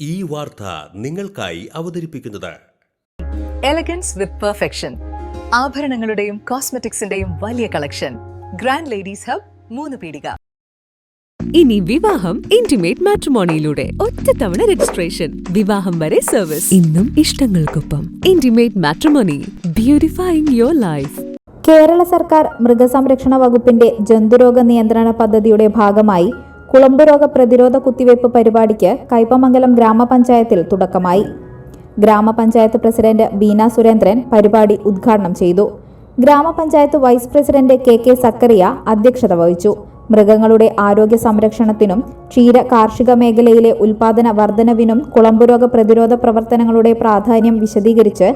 ഈ വാർത്ത നിങ്ങൾക്കായി അവതരിപ്പിക്കുന്നത് എലഗൻസ് വിത്ത് പെർഫെക്ഷൻ. ആഭരണങ്ങളുടെയും കോസ്മെറ്റിക്സിന്റെയും വലിയ കളക്ഷൻ. ഗ്രാൻഡ് ലേഡീസ് ഹബ്, 3 പീടിക. ഇനി വിവാഹം ഇന്റിമേറ്റ് മാട്രിമോണിയിലൂടെ ഒറ്റത്തവണ രജിസ്ട്രേഷൻ, വിവാഹം വരെ സർവീസ്. ഇന്നും ഇഷ്ടങ്ങൾക്കൊപ്പം intimate matrimony, beautifying your life. Kerala സർക്കാർ മൃഗസംരക്ഷണ വകുപ്പിന്റെ ജന്തുരോഗ നിയന്ത്രണ പദ്ധതിയുടെ ഭാഗമായി കുളമ്പുരോഗ പ്രതിരോധ കുത്തിവയ്പ് പരിപാടിക്ക് കയ്പമംഗലം ഗ്രാമപഞ്ചായത്തിൽ തുടക്കമായി. ഗ്രാമപഞ്ചായത്ത് പ്രസിഡന്റ് ബീന സുരേന്ദ്രൻ പരിപാടി ഉദ്ഘാടനം ചെയ്തു. ഗ്രാമപഞ്ചായത്ത് വൈസ് പ്രസിഡന്റ് കെ സക്കറിയ അധ്യക്ഷത വഹിച്ചു. മൃഗങ്ങളുടെ ആരോഗ്യ സംരക്ഷണത്തിനും ക്ഷീര കാർഷിക മേഖലയിലെ ഉൽപാദന വർധനവിനും കുളമ്പുരോഗ പ്രതിരോധ പ്രവർത്തനങ്ങളുടെ പ്രാധാന്യം വിശദീകരിച്ച്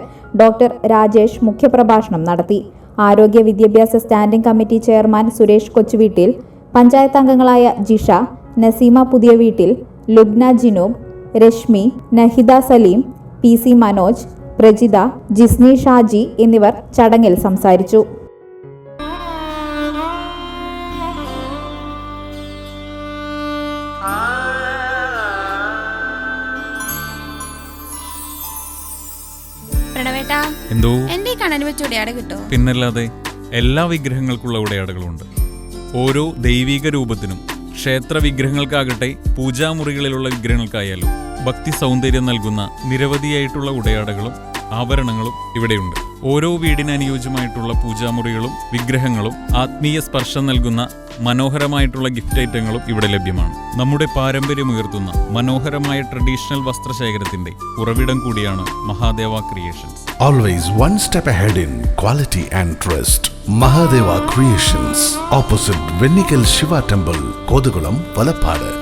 ഡോക്ടർ രാജേഷ് മുഖ്യപ്രഭാഷണം നടത്തി. ആരോഗ്യ വിദ്യാഭ്യാസ standing committee chairman Suresh Kochuveettil, panchayat അംഗങ്ങളായ ജിഷ, നസീമ പുതിയ വീട്ടിൽ, ലുബ്ന ജിനൂബ്, രശ്മി, നഹിദ സലീം, PC മനോജ്, പ്രജിത, ജിസ്നി ഷാജി എന്നിവർ ചടങ്ങിൽ സംസാരിച്ചു. എന്റെ കണ്ണന് വെച്ച ഉടയാട കിട്ടോ? പിന്നല്ലാതെ എല്ലാ വിഗ്രഹങ്ങൾക്കുള്ള ഉടയാടകളുണ്ട്. ഓരോ ദൈവിക രൂപത്തിനും, ക്ഷേത്ര വിഗ്രഹങ്ങൾക്കാകട്ടെ പൂജാമുറികളിലുള്ള വിഗ്രഹങ്ങൾക്കായാലും ഭക്തി സൗന്ദര്യം നൽകുന്ന നിരവധിയായിട്ടുള്ള ഉടയാടകളും ആഭരണങ്ങളും ഇവിടെയുണ്ട്. ഓരോ വീടിന് അനുയോജ്യമായിട്ടുള്ള പൂജാമുറികളും വിഗ്രഹങ്ങളും ആത്മീയ സ്പർശം നൽകുന്ന മനോഹരമായിട്ടുള്ള ഗിഫ്റ്റ് ഐറ്റങ്ങളും ഇവിടെ ലഭ്യമാണ്. നമ്മുടെ പാരമ്പര്യം ഉയർത്തുന്ന മനോഹരമായ ട്രഡീഷണൽ വസ്ത്രശേഖരത്തിന്റെ ഉറവിടം കൂടിയാണ് Mahadeva creations. Always one step ahead in quality and trust. Mahadeva Creations, opposite Vennikal Shiva Temple, Kodugulam, Valapadu.